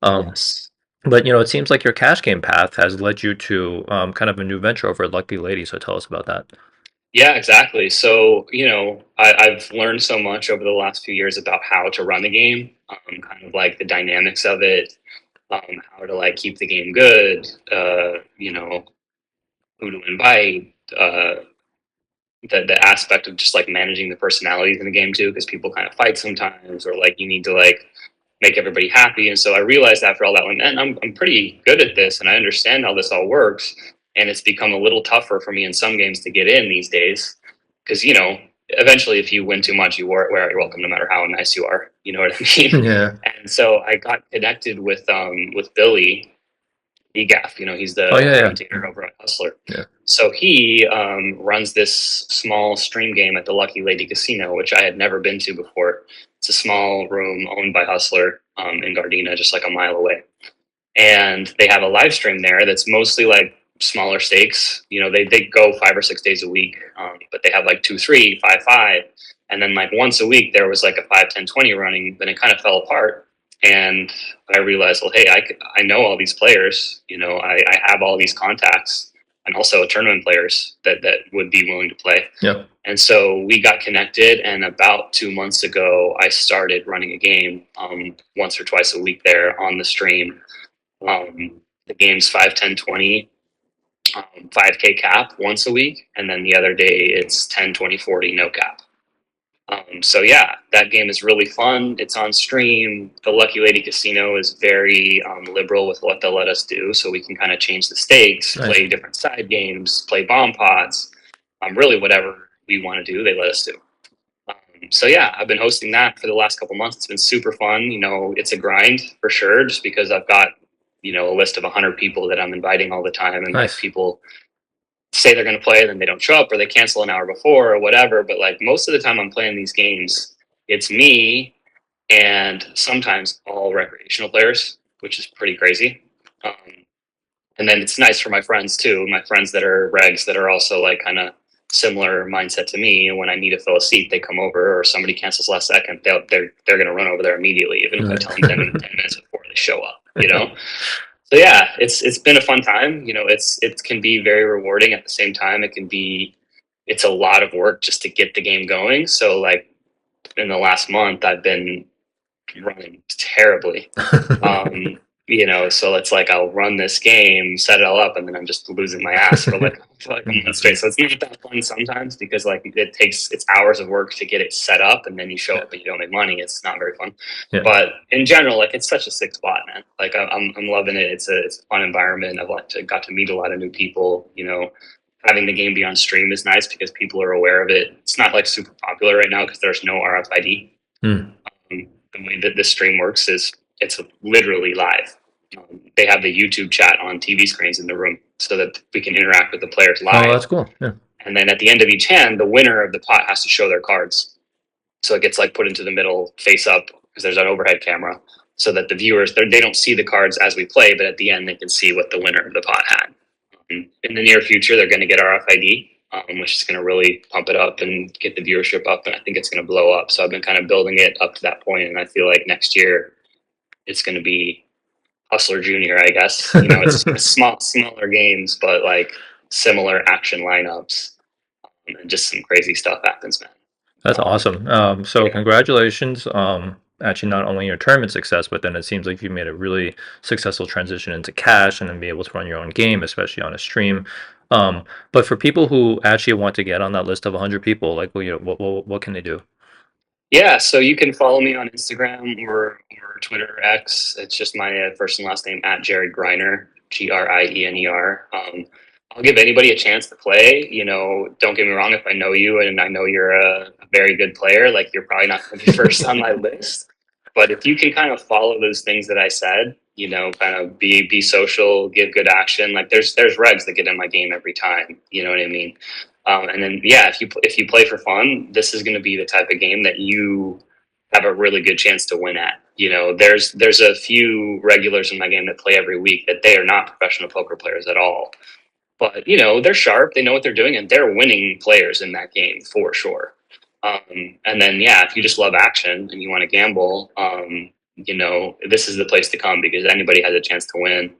Yes. But it seems like your cash game path has led you to kind of a new venture over at Lucky Lady. So tell us about that. Yeah, exactly. So, I've learned so much over the last few years about how to run the game, kind of like the dynamics of it, how to like keep the game good, who to invite, the aspect of just like managing the personalities in the game too, because people kind of fight sometimes, or like you need to like make everybody happy. And so I realized after all that one, and I'm pretty good at this, and I understand how this all works. And it's become a little tougher for me in some games to get in these days, because eventually if you win too much, wear out your welcome, no matter how nice you are. You know what I mean? Yeah. And so I got connected with Billy EGAF. He's Oh the yeah, yeah, commentator over at Hustler. yeah. So he runs this small stream game at the Lucky Lady Casino, which I had never been to before. It's a small room owned by Hustler in Gardena, just like a mile away. And they have a live stream there that's mostly like smaller stakes. They go 5 or 6 days a week, but they have like 2, 3, 5, 5. And then like once a week, there was like a 5, 10, 20 running. Then it kind of fell apart. And I realized, well, hey, I know all these players. I have all these contacts and also tournament players that would be willing to play. Yep. And so we got connected, and about 2 months ago, I started running a game once or twice a week there on the stream. The game's 5, 10, 20, 5K cap once a week, and then the other day it's 10, 20, 40, no cap. So yeah, that game is really fun. It's on stream. The Lucky Lady Casino is very liberal with what they'll let us do, so we can kind of change the stakes, Nice. play different side games, play bomb pots, really whatever we want to do, they let us do. So yeah, I've been hosting that for the last couple months. It's been super fun. It's a grind for sure, just because I've got a list of 100 people that I'm inviting all the time, and like Nice. people say they're going to play, then they don't show up, or they cancel an hour before, or whatever. But like most of the time, I'm playing these games. It's me and sometimes all recreational players, which is pretty crazy. Um, and then it's nice for my friends too, my friends that are regs that are also like kind of similar mindset to me. When I need to fill a seat, they come over, or somebody cancels last second, they're going to run over there immediately, even if I tell them 10 minutes before they show up. So yeah, it's been a fun time. It can be very rewarding. At the same time, it's a lot of work just to get the game going. So like in the last month, I've been running terribly. So it's like I'll run this game, set it all up, and then I'm just losing my ass for like a month straight. So it's not that fun sometimes, because like it's hours of work to get it set up, and then you show Yeah. up and you don't make money. It's not very fun. Yeah. But in general, like it's such a sick spot, man. Like I'm loving it. It's a fun environment. Got to meet a lot of new people. Having the game be on stream is nice because people are aware of it. It's not like super popular right now because there's no RFID. Hmm. The way that this stream works is it's literally live. They have the YouTube chat on TV screens in the room so that we can interact with the players Oh, live. that's cool. Yeah. And then at the end of each hand, the winner of the pot has to show their cards. So it gets like put into the middle, face up, because there's an overhead camera, so that the viewers they don't see the cards as we play, but at the end they can see what the winner of the pot had. In the near future, they're going to get RFID, which is going to really pump it up and get the viewership up, and I think it's going to blow up. So I've been kind of building it up to that point, and I feel like next year it's going to be Hustler Junior, I guess. It's smaller games, but like similar action lineups, and just some crazy stuff happens, man. That's awesome. So Yeah. congratulations. Actually, not only your tournament success, but then it seems like you made a really successful transition into cash and then be able to run your own game, especially on a stream. But for people who actually want to get on that list of 100 people, like, well, what can they do? Yeah, so you can follow me on Instagram or Twitter X. It's just my first and last name at Jared Griener, Griener. I'll give anybody a chance to play. Don't get me wrong. If I know you and I know you're a very good player, like you're probably not going to be first on my list. But if you can kind of follow those things that I said, kind of be social, give good action. Like there's regs that get in my game every time. You know what I mean? And then, yeah, if you play for fun, this is going to be the type of game that you have a really good chance to win at. There's a few regulars in my game that play every week that they are not professional poker players at all, but they're sharp, they know what they're doing, and they're winning players in that game for sure. And then, yeah, if you just love action and you want to gamble, this is the place to come because anybody has a chance to win.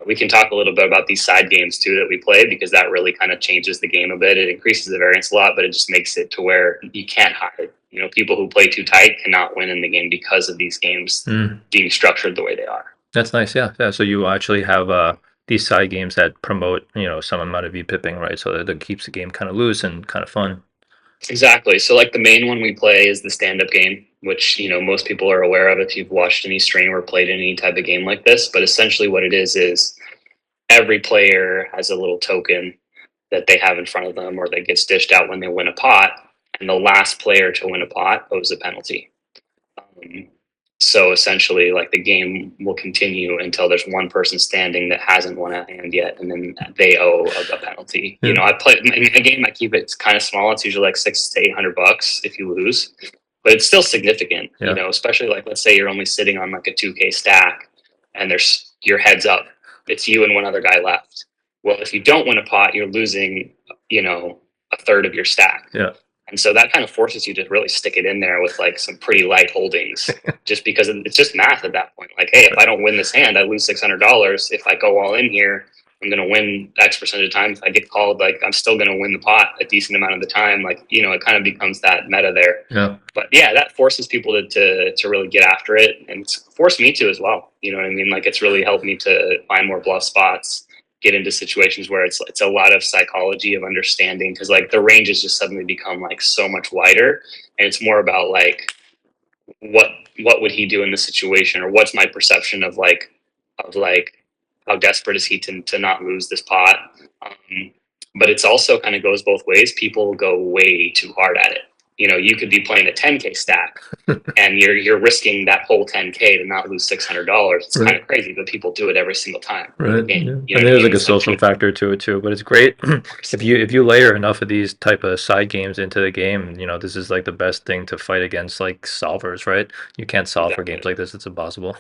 We can talk a little bit about these side games too that we play because that really kind of changes the game a bit. It increases the variance a lot, but it just makes it to where you can't hide. People who play too tight cannot win in the game because of these games Mm. being structured the way they are. That's nice. Yeah. Yeah. So you actually have these side games that promote, some amount of pipping, right? So that keeps the game kind of loose and kind of fun. Exactly. So like the main one we play is the stand-up game, which most people are aware of if you've watched any stream or played any type of game like this. But essentially, what it is every player has a little token that they have in front of them or that gets dished out when they win a pot, and the last player to win a pot owes a penalty. Um, so essentially, like the game will continue until there's one person standing that hasn't won a hand yet, and then they owe a penalty. Yeah. I play in the game. I keep it kind of small. It's usually like $600 to $800 if you lose, but it's still significant. Yeah. Especially like let's say you're only sitting on like a 2K stack, and there's your heads up. It's you and one other guy left. Well, if you don't win a pot, you're losing, a third of your stack. Yeah. And so that kind of forces you to really stick it in there with like some pretty light holdings, just because it's just math at that point. Like, hey, if I don't win this hand, I lose $600. If I go all in here, I'm going to win X percent of the time. If I get called, like I'm still going to win the pot a decent amount of the time. Like, it kind of becomes that meta there. Yeah. But yeah, that forces people to really get after it, and it's forced me to as well. You know what I mean? Like it's really helped me to find more bluff spots, get into situations where it's a lot of psychology of understanding because like the ranges just suddenly become like so much wider, and it's more about like what what would he do in this situation, or what's my perception of like how desperate is he to not lose this pot. But it's also kind of goes both ways. People go way too hard at it. You could be playing a 10K stack and you're risking that whole 10K to not lose $600. It's kind Right. of crazy, but people do it every single time in the Right. game. Yeah. You And know what I there's mean? like a It's like, social factor to it too, but it's great if you layer enough of these type of side games into the game, this is like the best thing to fight against like solvers, right? You can't solve for games exactly. like this. It's impossible.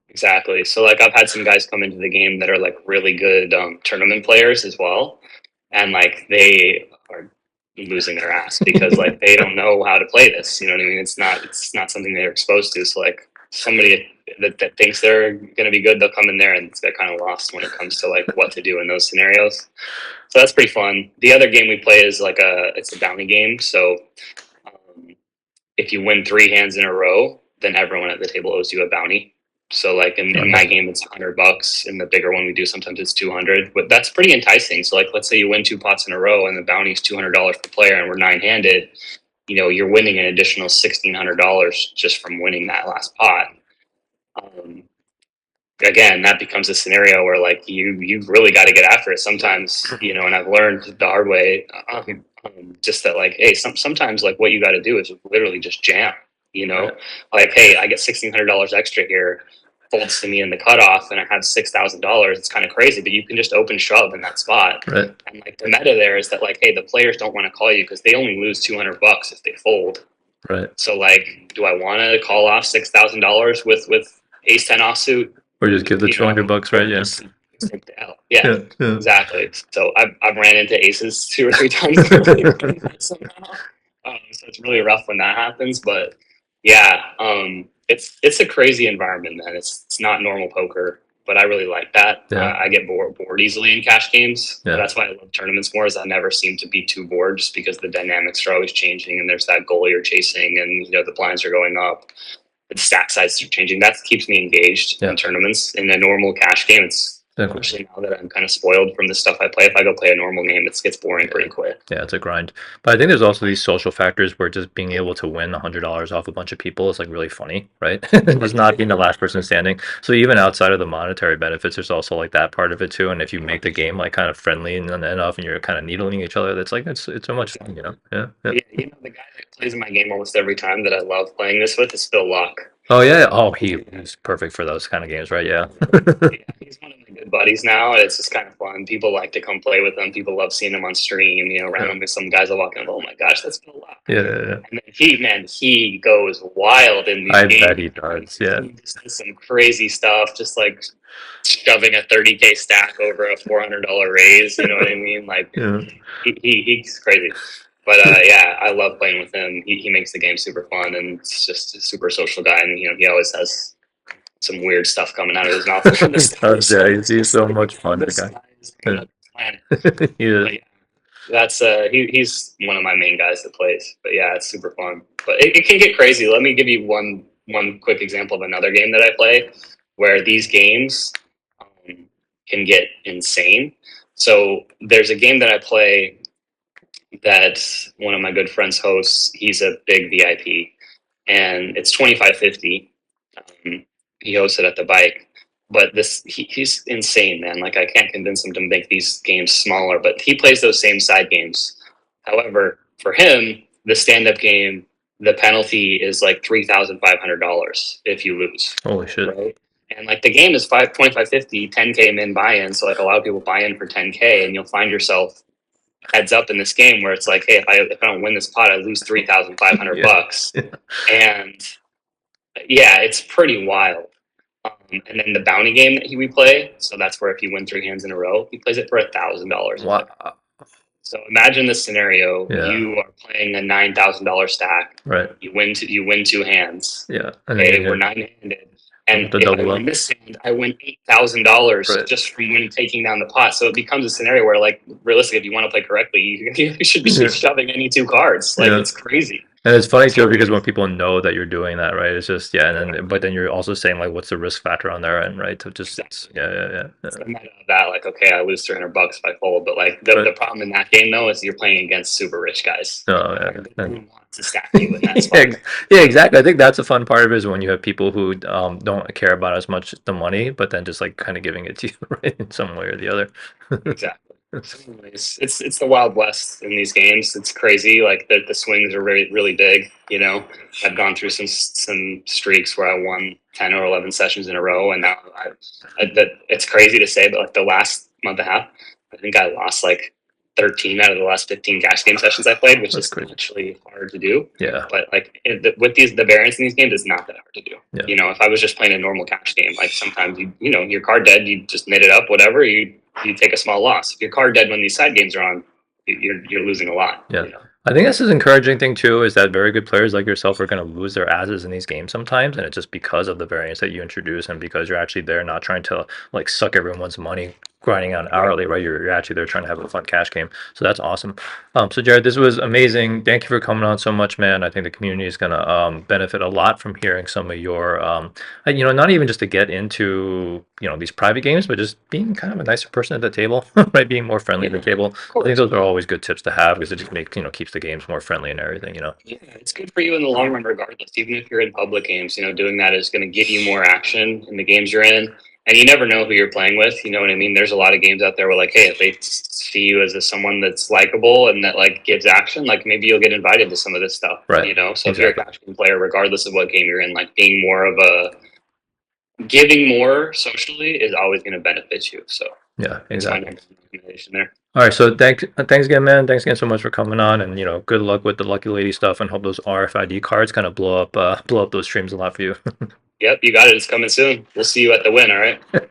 Exactly. So like I've had some guys come into the game that are like really good tournament players as well, and like they are losing their ass because like they don't know how to play this. You know what I mean? It's not something they're exposed to. So like somebody that thinks they're gonna be good, they'll come in there and they're kind of lost when it comes to like what to do in those scenarios. So that's pretty fun. The other game we play is like it's a bounty game. So um, if you win three hands in a row, then everyone at the table owes you a bounty. So like in my Okay. game, it's $100. In the bigger one we do, sometimes it's 200. But that's pretty enticing. So like, let's say you win two pots in a row, and the bounty is $200 per player, and we're nine-handed. You're winning an additional $1,600 just from winning that last pot. Um, Again, that becomes a scenario where like you've really got to get after it sometimes. And I've learned the hard way, just that like, hey, sometimes like what you got to do is literally just jam. You know, Right. like, hey, I get $1,600 extra here, folds to me in the cutoff, and I have $6,000. It's kind of crazy, but you can just open shove in that spot. Right. And like the meta there is that like, hey, the players don't want to call you because they only lose $200 if they fold. Right. So like, do I want to call off $6,000 with ace 10 offsuit? Or just give the $200, Or right? Yeah. just take the L. Yeah, Yeah. Yeah. exactly. So I've ran into aces two or three times somehow. So it's really rough when that happens. But yeah, it's a crazy environment, man. It's not normal poker, but I really like that. Yeah. I get bored easily in cash games. Yeah. That's why I love tournaments more. Is I never seem to be too bored, just because the dynamics are always changing, and there's that goal you're chasing, and the blinds are going up, the stack sizes are changing. That keeps me engaged Yeah. in tournaments. In a normal cash game, Exactly. especially now that I'm kind of spoiled from the stuff I play. If I go play a normal game, it gets boring pretty quick. Yeah, it's a grind. But I think there's also these social factors where just being able to win $100 off a bunch of people is like really funny, right? Just not being the last person standing. So even outside of the monetary benefits, there's also like that part of it too. And if you make the game like kind of friendly and enough, and you're kind of needling each other, that's like it's so much fun, Yeah. Yeah. Yeah, the guy that plays in my game almost every time that I love playing this with is Phil Luck. Oh yeah. Oh, he's perfect for those kind of games, right? Yeah. Yeah, he's one of my good buddies now. It's just kind of fun. People like to come play with him. People love seeing him on stream. Yeah. Randomly some guys will walk in, oh my gosh, that's Phil Luck. Yeah. Yeah. And then he goes wild in these I bet games. he does. Yeah. He just does some crazy stuff, just like shoving a 30K stack over a $400 raise. You know what I mean? Like Yeah. he's crazy. But yeah, I love playing with him. He makes the game super fun, and it's just a super social guy. And he always has some weird stuff coming out of his mouth from the He start. does, So yeah. it's He's just so like, much fun, the this guy. guy is like another planet. He is. But yeah, that's he's one of my main guys that plays. But yeah, it's super fun. But it can get crazy. Let me give you one quick example of another game that I play where these games can get insane. So there's a game that I play that one of my good friends hosts. He's a big VIP, and it's 2550. He hosts it at the bike, but he's insane, man. Like I can't convince him to make these games smaller, but he plays those same side games. However, for him, the stand-up game, the penalty is like $3,500 if you lose, Holy shit. right? And like the game is 5 25 50 10K min buy-in, so like a lot of people buy in for 10K, and you'll find yourself heads up in this game where it's like, hey, if I don't win this pot, I lose 3,500 Yeah. bucks, and yeah, it's pretty wild. And then the bounty game that we play, so that's where if you win 3 hands in a row, he plays it for $1,000 a pair. Wow. So imagine this scenario: Yeah. you are playing a $9,000 stack. Right. You win 2 hands. Yeah. And then Okay, you we're get 9-handed, and the if I double win up. this hand, I win $8,000 Right. just from taking down the pot. So it becomes a scenario where, like, realistically, if you want to play correctly, you should be Yeah. shoving any 2 cards. Like Yeah. it's crazy. And it's funny It's too because when hilarious. people know that you're doing that, right? It's just yeah, and then but then you're also saying like, what's the risk factor on their end, right? To just Exactly. yeah, yeah, yeah, It's yeah. the meta of that, like, okay, I lose $300 if I fold, but like the Right. problem in that game though is you're playing against super rich guys. No, Like, yeah. they And want to stack you in that yeah, spot. yeah, exactly. I think that's a fun part of it is when you have people who don't care about as much the money, but then just like kind of giving it to you, right, in some way or the other. Exactly. So anyways, it's the Wild West in these games. It's crazy. Like the swings are really really big. I've gone through some streaks where I won 10 or 11 sessions in a row, and now that it's crazy to say, but like the last month and a half, I think I lost like 13 out of the last 15 cash game sessions I played, which That's is crazy. actually hard to do. Yeah, But like with the variance in these games, it's not that hard to do. yeah, If I was just playing a normal cash game, like sometimes your card dead, you just knit it up, whatever. You take a small loss. If your card dead when these side games are on, you're losing a lot. yeah. I think this is encouraging thing too is that very good players like yourself are going to lose their asses in these games sometimes, and it's just because of the variance that you introduce and because you're actually there not trying to like suck everyone's money grinding out Right. hourly, right? You're actually there trying to have a fun cash game, so that's awesome. So Jared, this was amazing. Thank you for coming on so much, man. I think the community is going to benefit a lot from hearing some of your not even just to get into these private games, but just being kind of a nicer person at the table, right? Being more friendly Yeah, at the table. of I think course. those are always good tips to have because it just makes keeps the games more friendly and everything. Yeah, it's good for you in the long run, regardless. Even if you're in public games, doing that is going to get you more action in the games you're in. And you never know who you're playing with. You know what I mean? There's a lot of games out there where, like, hey, if they see you as someone that's likable and that like gives action, like maybe you'll get invited to some of this stuff. Right. So if you're a Exactly. cash game player, regardless of what game you're in, like being more of a giving more socially is always going to benefit you. So Yeah. that's my Exactly. number one recommendation there. All right. So thanks again, man. Thanks again so much for coming on, and good luck with the Lucky Lady stuff, and hope those RFID cards kind of blow up those streams a lot for you. Yep, you got it. It's coming soon. We'll see you at the win. All right.